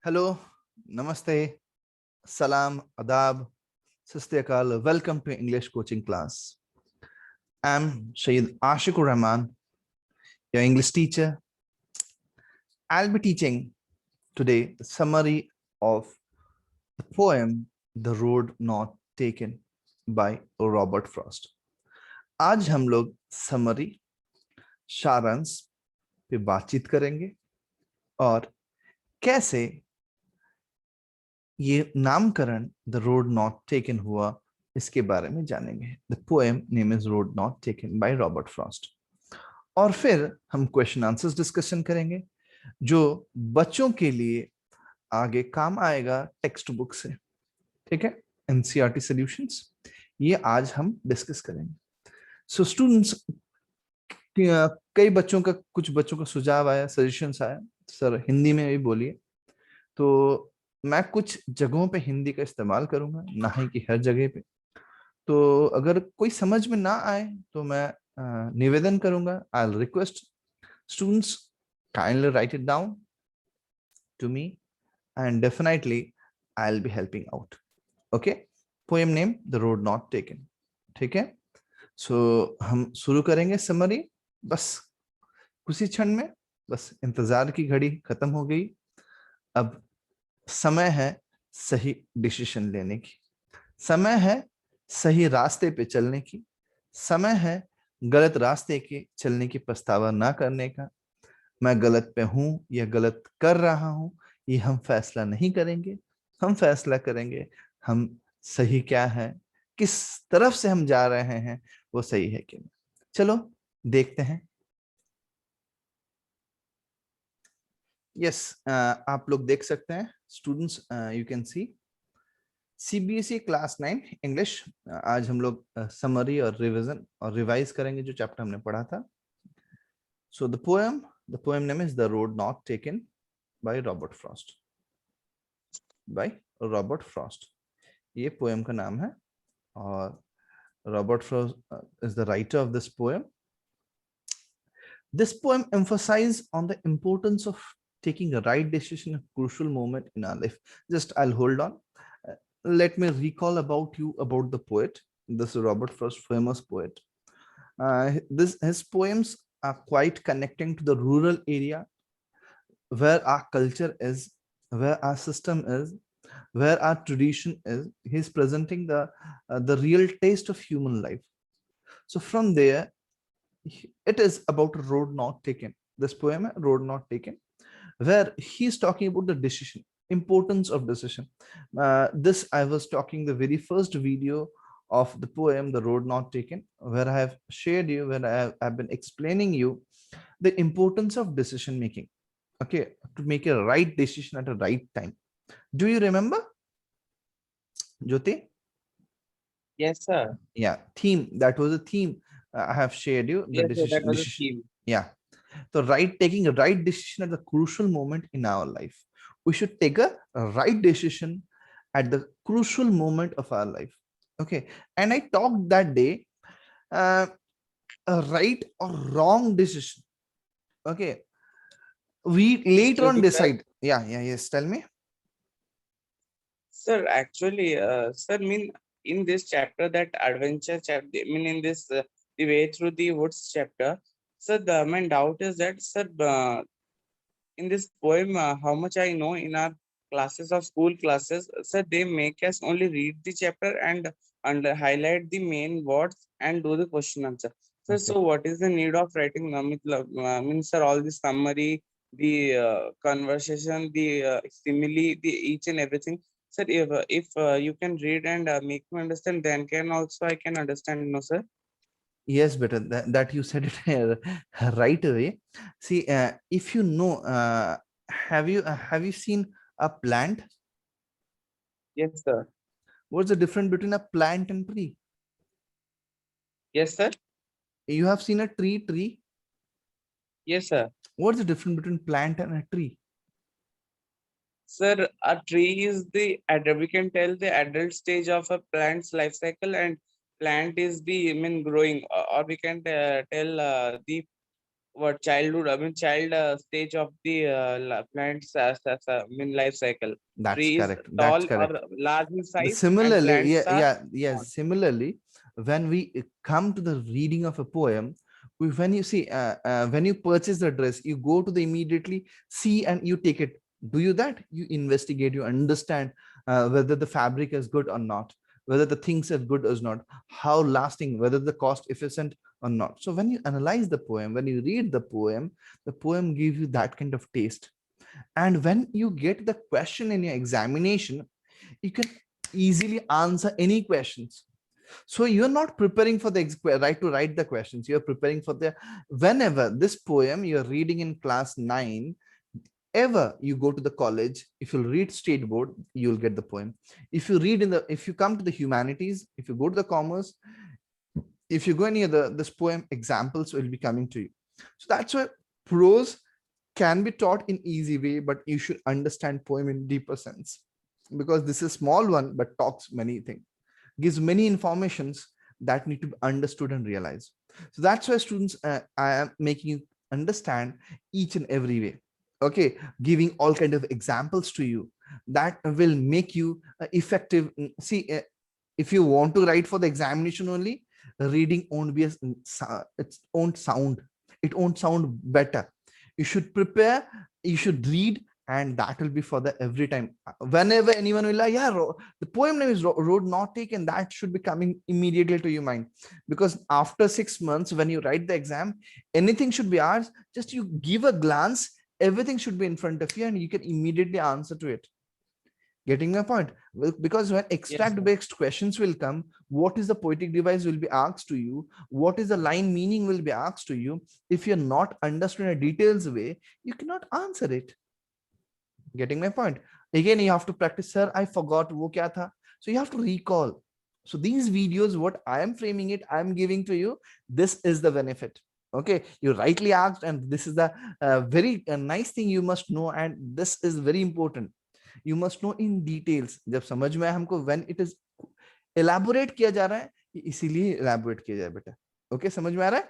Hello, Namaste, Salam, Adab, Sastyakal. Welcome to English coaching class. I'm Shayyid Ashikur Rahman, your English teacher. I'll be teaching today the summary of the poem The Road Not Taken by Robert Frost. आज हम लोग summary सारांश पे बातचीत करेंगे और कैसे ये नामकरण द रोड नॉट टेकन हुआ इसके बारे में जानेंगे. The poem name is road not taken by Robert Frost. और फिर हम क्वेश्चन आंसर्स डिस्कशन करेंगे जो बच्चों के लिए आगे काम आएगा टेक्स्ट बुक से. ठीक है, एनसीईआरटी सॉल्यूशंस ये आज हम डिस्कस करेंगे. सो स्टूडेंट्स, कई बच्चों का कुछ बच्चों का सुझाव आया, सजेशंस आया, सर हिंदी में भी बोलिए. तो मैं कुछ जगहों पे हिंदी का इस्तेमाल करूंगा, ना ही कि हर जगह पे. तो अगर कोई समझ में ना आए तो मैं निवेदन करूंगा, I will request students kindly write it down to me and definitely I will be helping out. Okay, poem name the road not taken. ठीक है, सो हम शुरू करेंगे समरी. बस उसी क्षण में, बस इंतजार की घड़ी खत्म हो गई. अब समय है सही डिसीजन लेने की, समय है सही रास्ते पे चलने की, समय है गलत रास्ते के चलने की पछतावा ना करने का. मैं गलत पे हूं या गलत कर रहा हूं ये हम फैसला नहीं करेंगे. हम फैसला करेंगे हम सही क्या है, किस तरफ से हम जा रहे हैं वो सही है कि नहीं. चलो देखते हैं. यस, आप लोग देख सकते हैं students, you can see CBSE class 9 English. आज हम लोग समरी और रिवीजन और रिवाइज करेंगे जो चैप्टर हमने पढ़ा था. So the poem name is the road not taken by Robert Frost. By Robert Frost ये पोएम का नाम है. और Robert Frost is the writer of this poem. This poem emphasizes on the importance of taking a right decision at a crucial moment in our life. Just I'll hold on. Let me recall about you about the poet. This is Robert Frost, famous poet. This his poems are quite connecting to the rural area where our culture is, where our system is, where our tradition is. He's presenting the real taste of human life. So from there, it is about a road not taken. This poem, road not taken, where he's talking about the decision, importance of decision. This I was talking the very first video of the poem the road not taken, where I have shared you, where I've been explaining you the importance of decision making. Okay, to make a right decision at a right time. Do you remember, Jyoti? Yes, sir. Yeah, theme, that was a theme. I have shared you the Yes, sir. That was a decision. theme. Yeah, the right, taking a right decision at the crucial moment in our life. We should take a right decision at the crucial moment of our life. Okay, and I talked that day uh, a right or wrong decision. Okay, we later on Actually, sir. decide. Yeah, yes, tell me. Sir, actually, sir, mean in this chapter, that adventure chapter, mean in this the way through the woods chapter. Sir, the main doubt is that, sir, in this poem, how much I know in our classes of school classes, sir, they make us only read the chapter and highlight the main words and do the question answer. Sir, Okay. so what is the need of writing? Means, sir, all the summary, the conversation, the simile, the each and everything. Sir, if you can read and make me understand, then can also I can understand, no, sir. Yes, better that you said it right away. See, if you know, have you seen a plant? Yes, sir. What's the difference between a plant and tree? Yes, sir. You have seen a tree. Yes, sir. What's the difference between plant and a tree? Sir, a tree is we can tell the adult stage of a plant's life cycle, and plant is the, I mean, growing, or we can tell the what childhood, I mean child stage of the plant's life cycle. That's Tree is correct. That's tall or correct. large in size, and Similarly, plants yeah, are small. yes. Similarly, when we come to the reading of a poem, when you see, when you purchase the dress, you go to the immediately see and you take it. Do you that? You investigate, you understand whether the fabric is good or not, whether the things are good or not, how lasting, whether the cost efficient or not. So when you analyze the poem, when you read the poem gives you that kind of taste. And when you get the question in your examination, you can easily answer any questions. So you're not preparing for the right to write the questions, you're preparing for the, whenever this poem you're reading in class 9, ever you go to the college, if you'll read state board, you'll get the poem. If you read in the, if you come to the humanities, if you go to the commerce, if you go any other, this poem examples will be coming to you. So that's why prose can be taught in easy way, but you should understand poem in deeper sense, because this is small one but talks many things, gives many informations that need to be understood and realized. So that's why students, I am making you understand each and every way. Okay, giving all kind of examples to you that will make you effective. See, if you want to write for the examination only, reading won't be it won't sound, it won't sound better. You should prepare, you should read, and that will be for the every time. Whenever anyone will like, yeah, the poem name is road not taken, that should be coming immediately to your mind. Because after 6 months, when you write the exam, anything should be asked, just you give a glance, everything should be in front of you and you can immediately answer to it. Getting my point? Because when Yes, extract sir. based questions will come, what is the poetic device will be asked to you, what is the line meaning will be asked to you. If you're not understood in a details way, you cannot answer it. Getting my point? Again, you have to practice, sir, I forgot wo kya tha. So you have to recall. So these videos, what I am framing it, I am giving to you, this is the benefit. Okay, you rightly asked, and this is the very nice thing you must know, and this is very important. You must know in details. जब समझ में आए हमको, when it is elaborate किया जा रहा है, इसीलिए elaborate किया जाए बेटा. Okay, समझ में आ रहा है?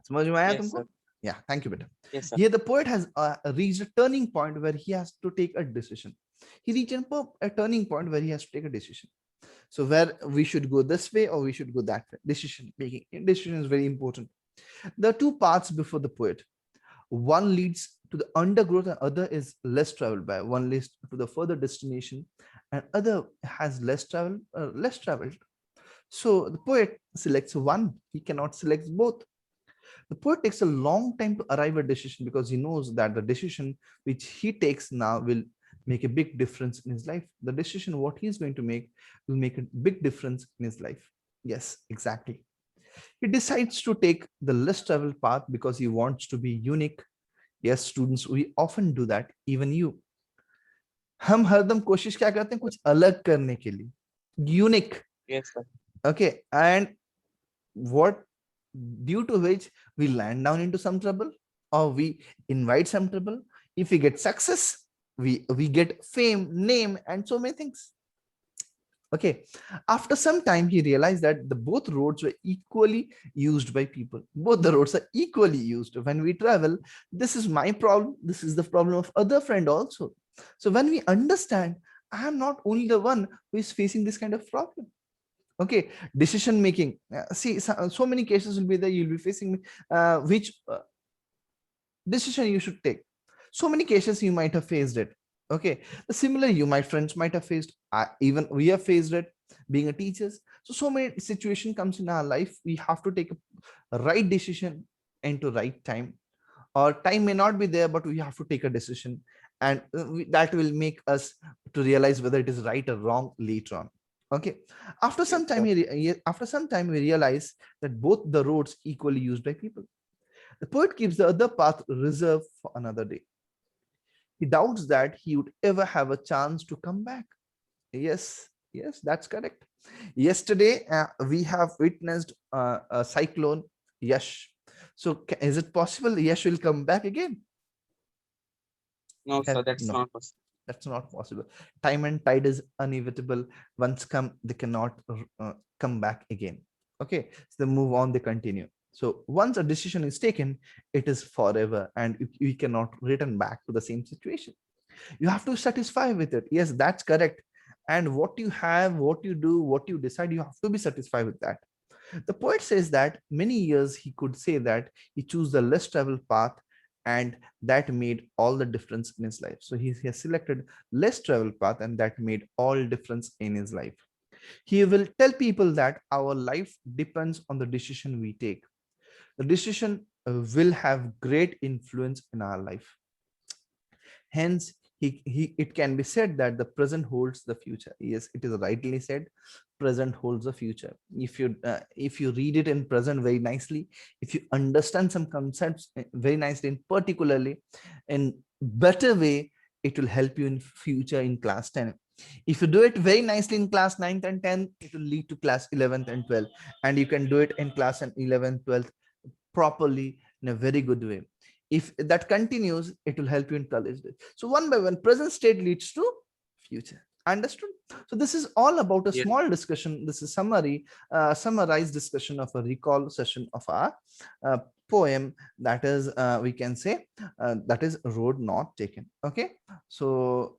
समझ में आया Yes, तुमको? sir. Yeah, thank you बेटा. Yes, sir. Here the poet has reached a turning point where he has to take a decision. He reached a turning point where he has to take a decision. So where we should go this way or we should go that way. Decision making. Decision is very important. There are two paths before the poet. One leads to the undergrowth and other is less traveled by. One leads to the further destination and other has less traveled. So the poet selects one. He cannot select both. The poet takes a long time to arrive at a decision because he knows that the decision which he takes now will make a big difference in his life. The decision what he is going to make will make a big difference in his life. Yes, exactly. He decides to take the less traveled path because he wants to be unique. Yes, students, we often do that, even you. हम हरदम कोशिश क्या करते हैं, कुछ अलग करने के लिए, unique. Yes, sir. Okay, and what, due to which we land down into some trouble or we invite some trouble. If we get success, we get fame, name, and so many things. Okay, after some time he realized that the both roads were equally used by people. Both the roads are equally used when we travel. This is my problem, this is the problem of other friend also. So when we understand, I am not only the one who is facing this kind of problem. Okay, decision making, see, so many cases will be there, you'll be facing which decision you should take. So many cases you might have faced it. Okay, the similar you, my friends, might have faced, even we have faced it being a teachers. So many situation comes in our life, we have to take a right decision into right time, or time may not be there but we have to take a decision, and that will make us to realize whether it is right or wrong later on. Okay, after Yes, some time sir. after some time we realize that both the roads equally used by people. The poet keeps the other path reserved for another day. He doubts that he would ever have a chance to come back. Yes, yes, that's correct. Yesterday, we have witnessed a cyclone, Yash. So, is it possible Yash will come back again? No, sir, that's No, not possible. that's not possible. Time and tide is inevitable. Once come, they cannot come back again. Okay, so they move on, they continue. So once a decision is taken, it is forever and you cannot return back to the same situation. You have to satisfy with it. Yes, that's correct. And what you have, what you do, what you decide, you have to be satisfied with that. The poet says that many years he could say that he chose the less traveled path, and that made all the difference in his life. So he has selected less traveled path, and that made all difference in his life. He will tell people that our life depends on the decision we take. The decision will have great influence in our life. Hence, it can be said that the present holds the future. Yes, it is rightly said, present holds the future. If you read it in present very nicely, if you understand some concepts very nicely and particularly in better way, it will help you in future in class 10. If you do it very nicely in class 9th and 10th, it will lead to class 11th and 12th, and you can do it in class 11th, 12th properly in a very good way. If that continues, it will help you in college. So one by one, present state leads to future. Understood? So this is all about a Yes. small discussion. This is summarized discussion of a recall session of our uh, poem, that is we can say that is road not taken. Okay, so